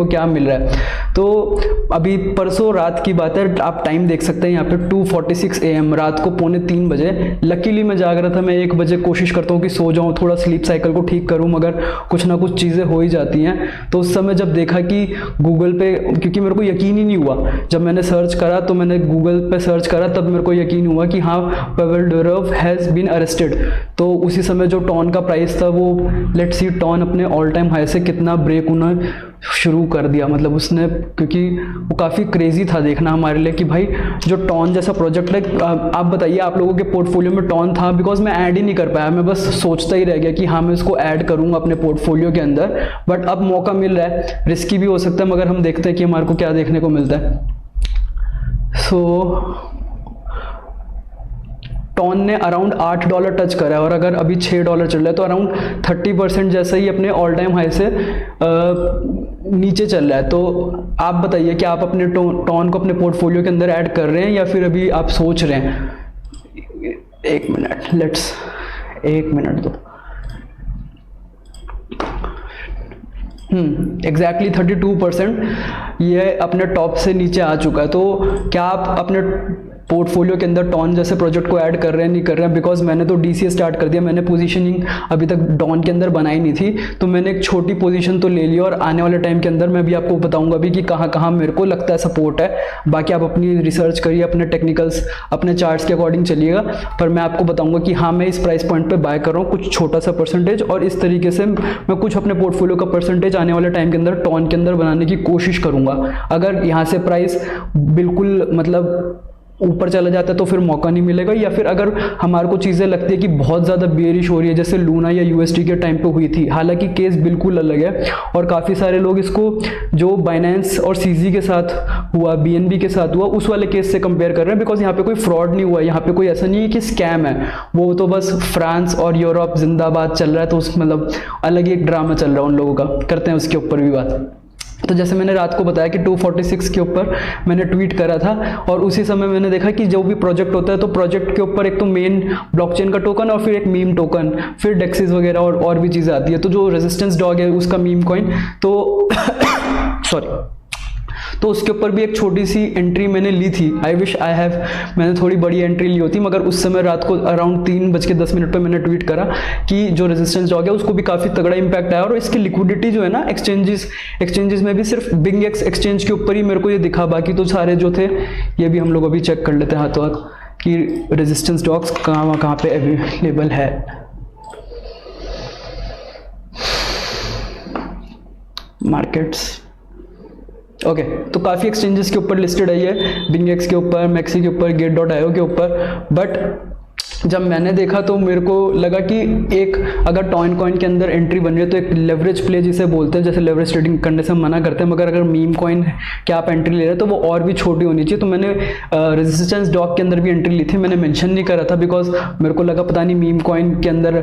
को क्या मिल रहा है। तो अभी परसों रात की बात है, आप टाइम देख सकते हैं यहाँ पे 2:46 AM, रात को 2:45 बजे। लकीली मैं जाग रहा था, मैं 1 बजे कोशिश करता हूँ कि सो जाऊँ, थोड़ा स्लीप साइकिल को ठीक करूँ, मगर कुछ ना कुछ चीज़ें हो ही जाती हैं। तो उस समय जब देखा कि गूगल पे, क्योंकि मेरे को यकीन ही नहीं हुआ, जब मैंने सर्च करा तो मैंने गूगल पे सर्च करा तब मेरे को यकीन हुआ कि हाँ Pavel Durov has been arrested. तो उसी समय जो टॉन का प्राइस था वो, लेट्स सी टॉन अपने ऑल टाइम हाई से कितना ब्रेक होना शुरू कर दिया, मतलब उसने, क्योंकि वो काफ़ी क्रेजी था देखना हमारे लिए कि भाई जो टॉन जैसा प्रोजेक्ट है। आप बताइए आप लोगों के पोर्टफोलियो में टॉन था? बिकॉज मैं ऐड ही नहीं कर पाया, मैं बस सोचता ही रह गया कि हाँ मैं इसको ऐड करूँगा अपने पोर्टफोलियो के अंदर, बट अब मौका मिल रहा है, रिस्की भी हो सकता है, मगर हम देखते हैं कि हमारे को क्या देखने को मिलता है। टॉन ने अराउंड $8 टच करा है और अगर अभी $6 चल रहा है तो अराउंड 30% जैसा ही अपने ऑल टाइम हाई से नीचे चल रहा है। तो आप बताइए कि आप अपने टॉन को अपने पोर्टफोलियो के अंदर ऐड कर रहे हैं या फिर अभी आप सोच रहे हैं? 1 मिनट, एक मिनट दो। एग्जैक्टली 32% ये अपने टॉप से नीचे आ चुका है। तो क्या आप अपने पोर्टफोलियो के अंदर टॉन जैसे प्रोजेक्ट को ऐड कर रहे हैं, नहीं कर रहे हैं? बिकॉज मैंने तो DCA स्टार्ट कर दिया, मैंने पोजीशनिंग अभी तक टॉन के अंदर बनाई नहीं थी, तो मैंने एक छोटी पोजीशन तो ले ली और आने वाले टाइम के अंदर मैं भी आपको बताऊंगा भी कि कहाँ कहाँ मेरे को लगता है सपोर्ट है। बाकी आप अपनी रिसर्च करिए, अपने टेक्निकल्स, अपने चार्ट्स के अकॉर्डिंग चलिएगा, पर मैं आपको बताऊंगा कि हाँ मैं इस प्राइस पॉइंट पर बाय कर रहा हूँ कुछ छोटा सा परसेंटेज, और इस तरीके से मैं कुछ अपने पोर्टफोलियो का परसेंटेज आने वाले टाइम के अंदर टॉन के अंदर बनाने की कोशिश करूँगा। अगर यहाँ से प्राइस बिल्कुल मतलब ऊपर चला जाता है तो फिर मौका नहीं मिलेगा, या फिर अगर हमारे को चीज़ें लगती है कि बहुत ज़्यादा बेरिश हो रही है, जैसे लूना या USD के टाइम पे हुई थी, हालांकि केस बिल्कुल अलग है और काफ़ी सारे लोग इसको जो बाइनेंस और CZ के साथ हुआ, BNB के साथ हुआ, उस वाले केस से कंपेयर कर रहे हैं। बिकॉज यहाँ पे कोई फ्रॉड नहीं हुआ, यहाँ पे कोई ऐसा नहीं है कि स्कैम है, वो तो बस फ्रांस और यूरोप जिंदाबाद चल रहा है, तो उस मतलब अलग ही एक ड्रामा चल रहा है उन लोगों का, करते हैं उसके ऊपर भी बात। तो जैसे मैंने रात को बताया कि 2:46 के ऊपर मैंने ट्वीट करा था और उसी समय मैंने देखा कि जो भी प्रोजेक्ट होता है तो प्रोजेक्ट के ऊपर एक तो मेन ब्लॉकचेन का टोकन और फिर एक मीम टोकन, फिर डेक्सेस वगैरह और भी चीज़ें आती है। तो जो रेजिस्टेंस डॉग है उसका मीम कॉइन, तो तो उसके ऊपर भी एक छोटी सी एंट्री मैंने ली थी। आई विश आई हैव, मैंने थोड़ी बड़ी एंट्री ली होती, मगर उस समय रात को अराउंड 3:10 पे मैंने ट्वीट करा कि जो रेजिस्टेंस डॉग है उसको भी काफ़ी तगड़ा इंपैक्ट आया और इसकी लिक्विडिटी जो है ना एक्सचेंजेस में भी सिर्फ बिंगेक्स एक्सचेंज के ऊपर ही मेरे को ये दिखा, बाकी तो सारे जो थे ये भी हम लोग अभी चेक कर लेते हैं हाथों हाथ कि रेजिस्टेंस डॉग्स कहाँ पे अवेलेबल है। मार्केट्स ओके तो काफ़ी एक्सचेंजेस के ऊपर लिस्टेड है ये, बिंगेक्स के ऊपर, मैक्सी के ऊपर, गेट.io के ऊपर। बट जब मैंने देखा तो मेरे को लगा कि एक अगर टॉइन कॉइन के अंदर एंट्री बन रही है तो एक लेवरेज प्ले जिसे बोलते हैं, जैसे लेवरेज ट्रेडिंग करने से हम मना करते हैं, मगर अगर मीम कॉइन क्या आप एंट्री ले रहे हैं तो वो और भी छोटी होनी चाहिए। तो मैंने रेजिस्टेंस डॉग के अंदर भी एंट्री ली थी, मैंने मेंशन नहीं करा था बिकॉज मेरे को लगा पता नहीं मीम कॉइन के अंदर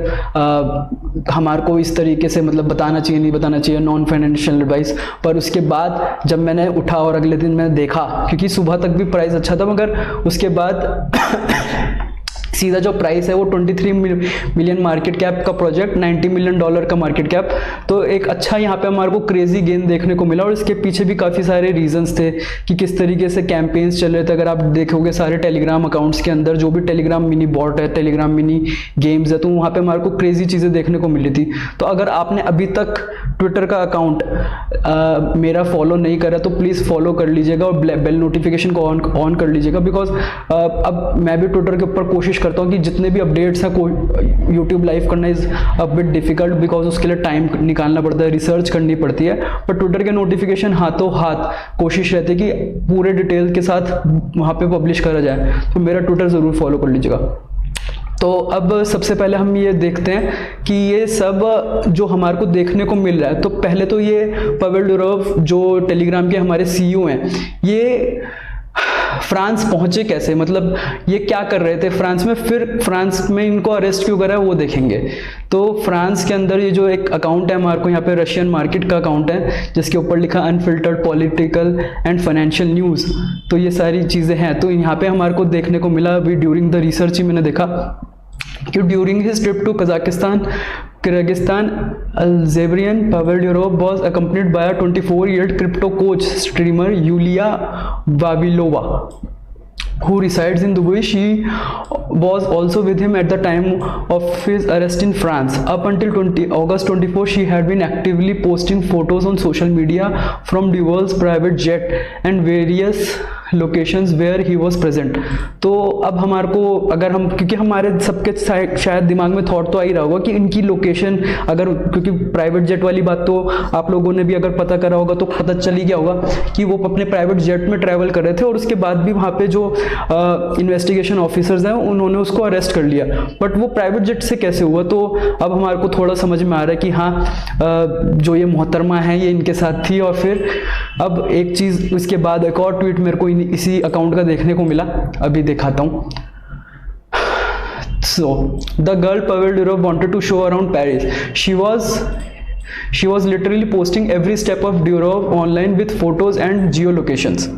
हमारे को इस तरीके से मतलब बताना चाहिए नहीं बताना चाहिए, नॉन फाइनेंशियल एडवाइस। पर उसके बाद जब मैंने उठा और अगले दिन मैंने देखा, क्योंकि सुबह तक भी प्राइस अच्छा था, मगर उसके बाद सीधा जो प्राइस है वो 23 मिलियन मार्केट कैप का प्रोजेक्ट, $90 मिलियन का मार्केट कैप, तो एक अच्छा यहाँ पे हमारे को क्रेजी गेन देखने को मिला। और इसके पीछे भी काफ़ी सारे रीजंस थे कि किस तरीके से कैंपेन्स चल रहे थे। अगर आप देखोगे सारे टेलीग्राम अकाउंट्स के अंदर जो भी टेलीग्राम मिनी बॉट है, टेलीग्राम मिनी गेम्स है, तो वहाँ पे हमारे को क्रेजी चीज़ें देखने को मिली थी। तो अगर आपने अभी तक ट्विटर का अकाउंट मेरा फॉलो नहीं करा तो प्लीज़ फॉलो कर लीजिएगा और बेल नोटिफिकेशन को ऑन कर लीजिएगा। बिकॉज अब मैं भी ट्विटर के ऊपर कोशिश करता हूँ कि जितने भी अपडेट्स हैं यूट्यूब लाइव करना is a bit difficult because उसके लिए टाइम निकालना पड़ता है, रिसर्च करनी पड़ती है। पर ट्विटर के नोटिफिकेशन हाथों हाथ कोशिश रहती है कि पूरे डिटेल के साथ वहाँ पे पब्लिश करा जाए, तो मेरा ट्विटर ज़रूर फॉलो कर लीजिएगा। तो अब सबसे पहले हम ये देखते हैं कि ये सब जो हमारे को देखने को मिल रहा है, तो पहले तो ये पावेल डुरोव जो टेलीग्राम के हमारे CEO हैं, ये फ्रांस पहुंचे कैसे, मतलब ये क्या कर रहे थे फ्रांस में, फिर फ्रांस में इनको अरेस्ट क्यों करा है वो देखेंगे। तो फ्रांस के अंदर ये जो एक अकाउंट है हमारे को यहाँ पे रशियन मार्केट का अकाउंट है जिसके ऊपर लिखा unfiltered political and financial news, तो ये सारी चीज़ें हैं। तो यहाँ पे हमारे को देखने को मिला, अभी ड्यूरिंग द रिसर्च ही मैंने देखा कि during his trip to Kazakhstan Kyrgyzstan, Algerian Pavel Durov was accompanied by a 24-year-old crypto coach streamer Yulia Vavilova, who resides in Dubai. She was also with him at the time of his arrest in France. Up until August 24, she had been actively posting photos on social media from Duval's private jet and various locations where he was present. तो अब हमारे को अगर हम, क्योंकि हमारे सबके शायद दिमाग में थॉट तो आ ही रहा होगा कि इनकी लोकेशन अगर, क्योंकि प्राइवेट जेट वाली बात तो आप लोगों ने भी अगर पता करा होगा तो पता चल ही गया होगा कि वो अपने प्राइवेट जेट में ट्रैवल कर रहे थे और उसके बाद भी वहाँ पे जो इन्वेस्टिगेशन ऑफिसर्स हैं उन्होंने उसको अरेस्ट कर लिया। बट वो प्राइवेट जेट से कैसे हुआ, तो अब हमारे को थोड़ा समझ में आ रहा है कि हाँ जो ये मोहतरमा है ये इनके साथ थी। और फिर अब एक चीज़ उसके बाद एक और ट्वीट मेरे को इसी अकाउंट का देखने को मिला, अभी दिखाता हूँ। So the girl Pavel Durov wanted to show around Paris. She was literally posting every step of Durov online with photos and geolocations.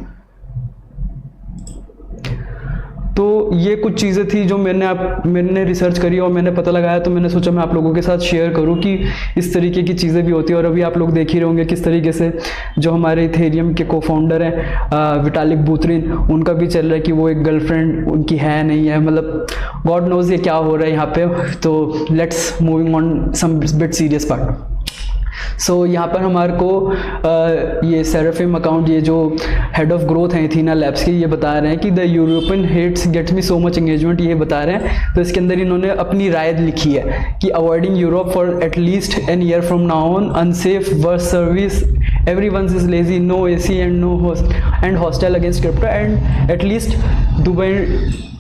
तो ये कुछ चीज़ें थी जो मैंने रिसर्च करी और मैंने पता लगाया, तो मैंने सोचा मैं आप लोगों के साथ शेयर करूं कि इस तरीके की चीज़ें भी होती है। और अभी आप लोग देख ही रहोगे किस तरीके से जो हमारे इथेरियम के को फाउंडर हैं विटालिक बुतरिन, उनका भी चल रहा है कि वो एक गर्लफ्रेंड उनकी है नहीं है, मतलब गॉड नोज ये क्या हो रहा है यहाँ पे। तो let's moving on some bit serious part. So यहाँ पर हमारे को ये सेराफिम अकाउंट, ये जो हेड ऑफ ग्रोथ हैं एथीना लैब्स के, ये बता रहे हैं कि the European hates gets me so much engagement, ये बता रहे हैं। तो इसके अंदर इन्होंने अपनी राय लिखी है कि avoiding Europe for at least an year from now on, unsafe work service, everyone is lazy, no AC and hostile against crypto, and at least Dubai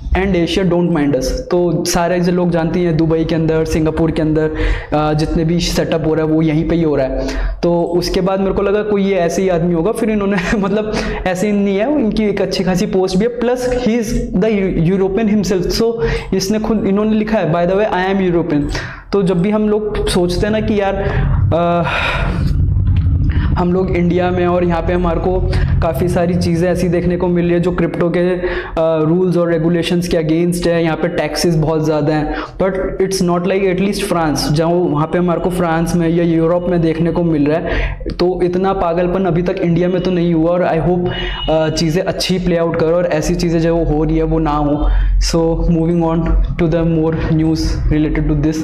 and Asia don't mind us. तो सारे जो लोग जानती हैं दुबई के अंदर, Singapore के अंदर जितने भी सेटअप हो रहा है वो यहीं पे ही हो रहा है। तो उसके बाद मेरे को लगा कोई ये ऐसे ही आदमी होगा, फिर इन्होंने मतलब ऐसे ही नहीं है, इनकी एक अच्छी खासी पोस्ट भी है, plus he is the European himself. So इसने खुद इन्होंने लिखा है by the way I am European. तो जब भी हम लोग सोचते हैं ना कि यार हम लोग इंडिया में और यहाँ पे हमारे को काफ़ी सारी चीज़ें ऐसी देखने को मिल रही है जो क्रिप्टो के रूल्स और रेगुलेशंस के अगेंस्ट है, यहाँ पे टैक्सेस बहुत ज़्यादा हैं, but it's not like at least France, जहाँ वहाँ पे हमारे को फ्रांस में या यूरोप में देखने को मिल रहा है। तो इतना पागलपन अभी तक इंडिया में तो नहीं हुआ, और आई होप चीज़ें अच्छी प्ले आउट करो और ऐसी चीज़ें जो हो रही है वो ना हो। So moving on to the more news related to this.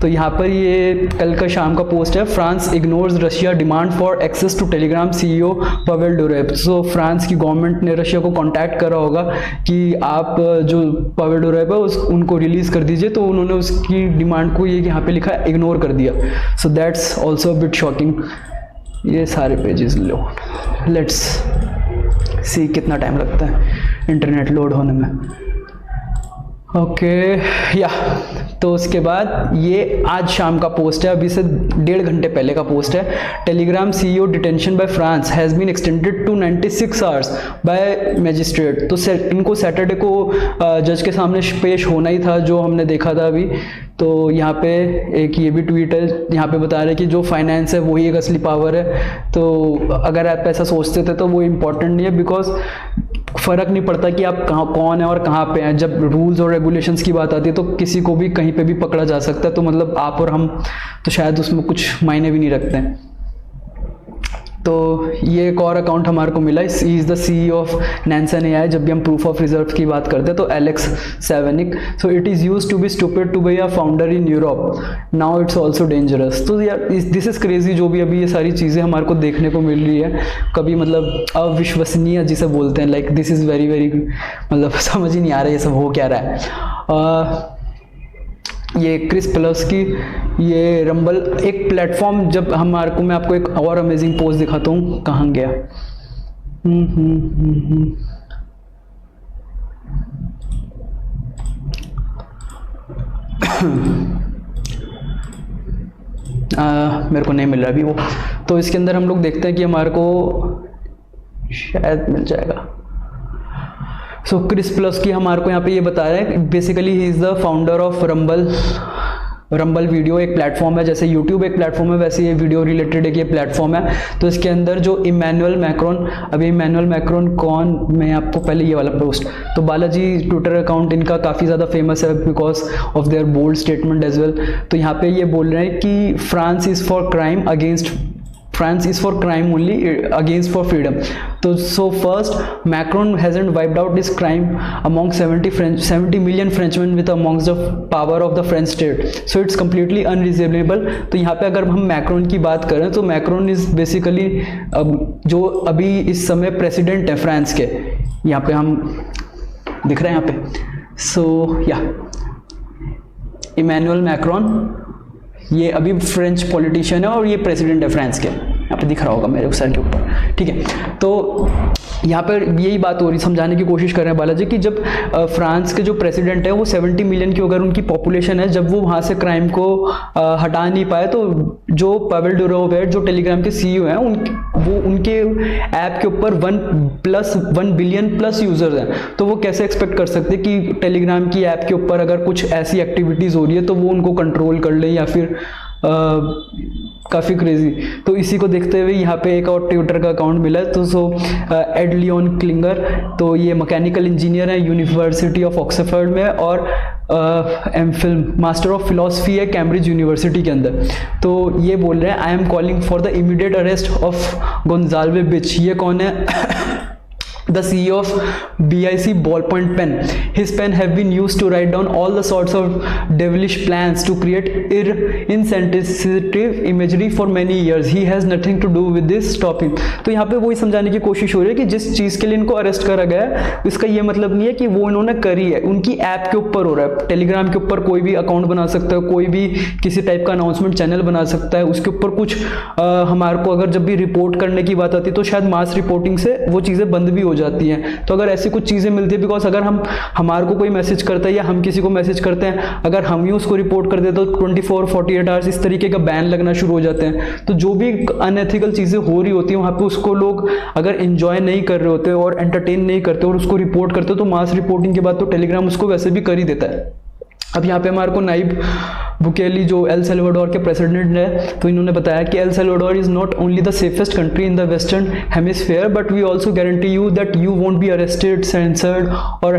तो यहाँ पर ये कल का शाम का पोस्ट है, France ignores Russia demand for access to Telegram CEO Pavel Durov. So France की गवर्नमेंट ने रशिया को कांटेक्ट करा होगा कि आप जो पवेल डुरेव है उनको रिलीज़ कर दीजिए, तो उन्होंने उसकी डिमांड को ये यहाँ पे लिखा है इग्नोर कर दिया। So that's also bit shocking. ये सारे पेजेस लो, लेट्स सी कितना टाइम लगता है इंटरनेट लोड होने में। ओके या तो उसके बाद ये आज शाम का पोस्ट है, अभी से 1.5 घंटे पहले का पोस्ट है। Telegram CEO detention by France has been extended to 96 hours by magistrate. तो इनको सैटरडे को जज के सामने पेश होना ही था, जो हमने देखा था अभी। तो यहाँ पे एक ये भी ट्वीट है, यहाँ पे बता रहे हैं कि जो फाइनेंस है वही एक असली पावर है। तो अगर आप ऐसा सोचते थे तो वो इम्पोर्टेंट नहीं है, बिकॉज फ़र्क नहीं पड़ता कि आप कौन है और कहाँ पे हैं। जब रूल्स और रेगुलेशंस की बात आती है तो किसी को भी कहीं पे भी पकड़ा जा सकता है। तो मतलब आप और हम तो शायद उसमें कुछ मायने भी नहीं रखते हैं। तो ये एक और अकाउंट हमारे को मिला, he is the CEO of Nansen AI। जब भी हम प्रूफ ऑफ रिजर्व की बात करते हैं तो Alex Sevenik. So it is use to be stupid to be a founder in Europe, now it's also dangerous. तो यार दिस इज़ क्रेजी, जो भी अभी ये सारी चीज़ें हमारे को देखने को मिल रही है, कभी मतलब अविश्वसनीय जिसे बोलते हैं, like this is very very, मतलब समझ ही नहीं आ रहा ये सब हो क्या रहा है। ये क्रिस प्लस की ये रंबल एक प्लेटफॉर्म, जब हमारे को, मैं आपको एक और अमेजिंग पोस्ट दिखाता हूँ, कहाँ गया। मेरे को नहीं मिल रहा अभी वो। तो इसके अंदर हम लोग देखते हैं कि हमारे को शायद मिल जाएगा। सो क्रिस प्लस की हमारे को यहाँ पे ये बता रहे हैं, basically he is the founder of rumble rumble video एक प्लेटफॉर्म है, जैसे यूट्यूब एक प्लेटफॉर्म है वैसे ये वीडियो रिलेटेड एक ये प्लेटफॉर्म है। तो इसके अंदर जो इमैनुअल मैक्रोन, अभी इमैनुअल मैक्रोन कौन, मैं आपको पहले ये वाला पोस्ट, तो बालाजी ट्विटर अकाउंट इनका काफ़ी ज़्यादा फेमस है because of their bold statement as well. तो यहाँ पे ये बोल रहे हैं कि France is for crime against, France is for crime only, against for freedom. So first, Macron hasn't wiped out this crime among 70 million Frenchmen with amongst the power of the French state. So it's completely unreasonable. तो यहाँ पे अगर हम Macron की बात करें तो Macron is basically जो अभी इस समय प्रेसिडेंट है फ्रांस के, यहाँ पे हम दिख रहे हैं यहाँ पे। सो या इमैनुअल मैक्रोन ये अभी फ्रेंच पॉलिटिशियन है और ये प्रेसिडेंट है फ्रांस के, यहाँ पे दिख रहा होगा मेरे सर के ऊपर, ठीक है। तो यहाँ पर यही बात हो रही, समझाने की कोशिश कर रहे हैं बालाजी कि जब फ्रांस के जो प्रेसिडेंट है वो 70 मिलियन की अगर उनकी पॉपुलेशन है, जब वो वहाँ से क्राइम को हटा नहीं पाए, तो जो पावेल डुरोवेट जो टेलीग्राम के सीईओ हैं वो उनके ऐप के ऊपर 1 बिलियन प्लस यूजर्स हैं, तो वो कैसे एक्सपेक्ट कर सकते हैं कि टेलीग्राम की ऐप के ऊपर अगर कुछ ऐसी एक्टिविटीज़ हो रही है तो वो उनको कंट्रोल कर ले या फिर काफ़ी क्रेजी। तो इसी को देखते हुए यहाँ पे एक और ट्विटर का अकाउंट मिला है, तो एड लियोन क्लिंगर, तो ये मैकेनिकल इंजीनियर है यूनिवर्सिटी ऑफ ऑक्सफोर्ड में और एमफिल मास्टर ऑफ फिलॉसफी है कैम्ब्रिज यूनिवर्सिटी के अंदर। तो ये बोल रहे हैं I am calling for the immediate arrest of Gonzalve Bich. ये कौन है? The CEO of BIC ballpoint pen. His pen have been used to write down all the sorts of devilish plans to create insensitive imagery for many years. He has nothing to do with this topic. तो यहाँ पे वही समझाने की कोशिश हो रही है कि जिस चीज़ के लिए इनको अरेस्ट करा गया है इसका ये मतलब नहीं है कि वो इन्होंने करी है, उनकी ऐप के ऊपर हो रहा है। टेलीग्राम के ऊपर कोई भी अकाउंट बना सकता है, कोई भी किसी टाइप का अनाउंसमेंट चैनल बना सकता है, उसके ऊपर कुछ हमारे को अगर जब भी रिपोर्ट करने की बात आती है तो शायद मास रिपोर्टिंग से वो चीज़ें बंद भी हो जाती हैं। तो अगर ऐसी कुछ चीज़ें मिलती है, बिकॉज अगर हमारे को कोई मैसेज करता है या हम किसी को मैसेज करते हैं, अगर हम ही उसको रिपोर्ट कर देते तो 24-48 आवर्स इस तरीके का बैन लगना शुरू हो जाते हैं। तो जो भी अनएथिकल चीज़ें हो रही होती हैं वहाँ पे उसको लोग अगर एंजॉय नहीं कर रहे होते और एंटरटेन नहीं करते और उसको रिपोर्ट करते तो मास रिपोर्टिंग के बाद तो टेलीग्राम उसको वैसे भी कर ही देता है। अब यहाँ पे हमारे को नाइब बुकेली जो एल सल्वाडोर के प्रेसिडेंट है, तो इन्होंने बताया कि El Salvador is not only the safest country in the western hemisphere but we also guarantee you that you won't be arrested, censored और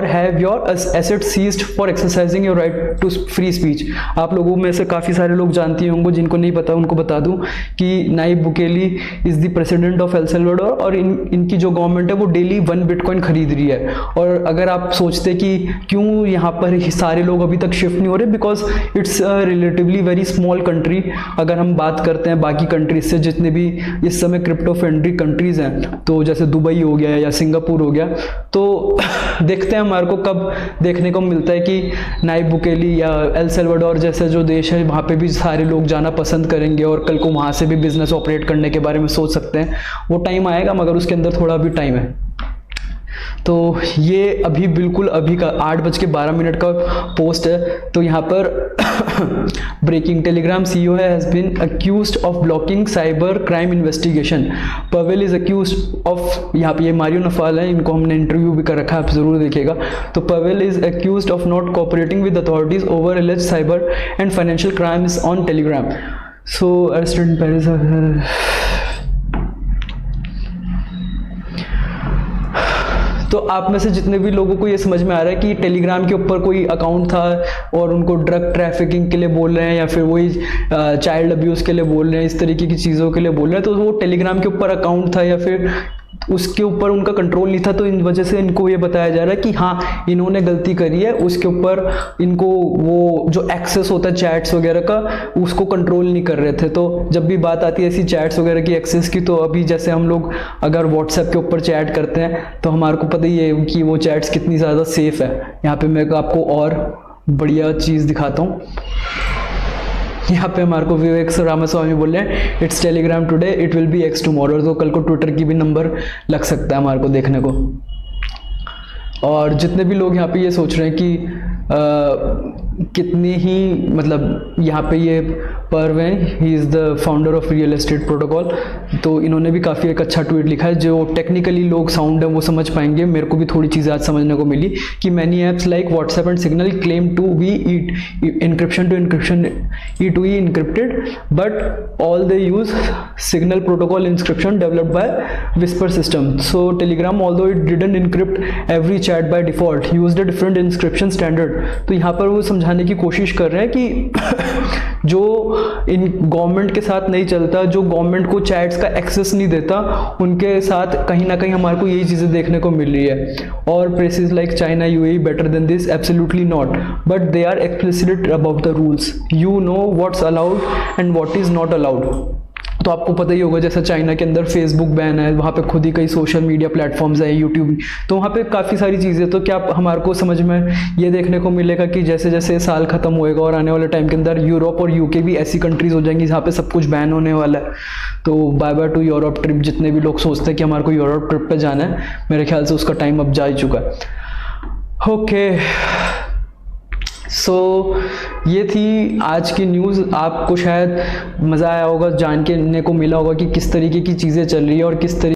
have your asset seized for exercising your right to free speech. आप लोगों में से काफ़ी सारे लोग जानते होंगे, जिनको नहीं पता उनको बता दूं कि Nayib Bukele is the president of El Salvador और इनकी जो गवर्नमेंट है वो डेली 1 बिटकॉइन खरीद रही है। और अगर आप सोचते कि क्यों यहाँ पर सारे लोग अभी तक शिफ्ट नहीं हो रहे, because it's relatively very small country. अगर हम बात करते हैं बाकी कंट्रीज से, जितने भी इस समय क्रिप्टो फ्रेंडली कंट्रीज हैं, तो जैसे दुबई हो गया या सिंगापुर हो गया, तो देखते हैं हमारे को कब देखने को मिलता है कि नाइब बुकेली या एल सल्वाडोर जैसा जो देश है वहाँ पे भी सारे लोग जाना पसंद करेंगे और कल को वहाँ से भी बिजनेस ऑपरेट करने के बारे में सोच सकते हैं। वो टाइम आएगा मगर उसके अंदर थोड़ा भी टाइम है। तो ये अभी बिल्कुल अभी का 8:12 का पोस्ट है। तो यहाँ पर breaking, Telegram CEO has been accused of blocking cyber crime investigation. Pavel is accused of, यहाँ पे ये मारियो नफाल है, इनको हमने इंटरव्यू भी कर रखा है, आप जरूर देखिएगा। तो Pavel is accused of not cooperating with authorities over एलिज्ड cyber and financial crimes on Telegram. So arrested in Paris. तो आप में से जितने भी लोगों को ये समझ में आ रहा है कि टेलीग्राम के ऊपर कोई अकाउंट था और उनको ड्रग ट्रैफिकिंग के लिए बोल रहे हैं या फिर वही चाइल्ड अब्यूज़ के लिए बोल रहे हैं, इस तरीके की चीज़ों के लिए बोल रहे हैं, तो वो टेलीग्राम के ऊपर अकाउंट था या फिर उसके ऊपर उनका कंट्रोल नहीं था, तो इन वजह से इनको ये बताया जा रहा है कि हाँ इन्होंने गलती करी है, उसके ऊपर इनको वो जो एक्सेस होता है चैट्स वगैरह का उसको कंट्रोल नहीं कर रहे थे। तो जब भी बात आती है ऐसी चैट्स वगैरह की एक्सेस की, तो अभी जैसे हम लोग अगर व्हाट्सएप के ऊपर चैट करते हैं तो हमारे को पता ही है कि वो चैट्स कितनी ज़्यादा सेफ है। यहाँ पे मैं आपको और बढ़िया चीज़ दिखाता हूँ। यहाँ पे हमारे को विवेक रामास्वामी बोल रहे हैं it's Telegram today it will be x tomorrow. तो कल को ट्विटर की भी नंबर लग सकता है हमारे को देखने को। और जितने भी लोग यहाँ पे ये सोच रहे हैं कि कितनी ही मतलब यहाँ पे ये पर्व हैं, he is the founder of real estate protocol, तो इन्होंने भी काफ़ी एक अच्छा ट्वीट लिखा है। जो टेक्निकली लोग साउंड है वो समझ पाएंगे, मेरे को भी थोड़ी चीज़ें आज समझने को मिली कि many apps like WhatsApp and Signal claim to be encryption to encryption E2E encrypted, but all they use signal protocol encryption developed by Whisper system. So Telegram, although it didn't encrypt every chat by default, used a different encryption standard. तो यहाँ पर वो समझाने की कोशिश कर रहे हैं कि जो इन गवर्नमेंट के साथ नहीं चलता, जो गवर्नमेंट को चैट्स का एक्सेस नहीं देता, उनके साथ कहीं ना कहीं हमारे को यही चीज़ें देखने को मिल रही है। और places like China, UAE better than this? Absolutely not, but they are explicit about the rules. You know what's allowed and what is not allowed. तो आपको पता ही होगा, जैसा चाइना के अंदर फेसबुक बैन है, वहाँ पे खुद ही कई सोशल मीडिया प्लेटफॉर्म्स हैं, यूट्यूब, तो वहाँ पे काफ़ी सारी चीज़ें। तो क्या हमारे को समझ में ये देखने को मिलेगा कि जैसे जैसे साल ख़त्म होएगा और आने वाले टाइम के अंदर यूरोप और यूके भी ऐसी कंट्रीज़ हो जाएंगी जहाँ पे सब कुछ बैन होने वाला है। तो bye bye to Europe trip. जितने भी लोग सोचते हैं कि हमारे को यूरोप ट्रिप पर जाना है, मेरे ख्याल से उसका टाइम अब जा ही चुका है। ओके, सो ये थी आज की न्यूज़। आपको शायद मज़ा आया होगा, जान के को मिला होगा कि किस तरीके की चीज़ें चल रही है और किस तरीके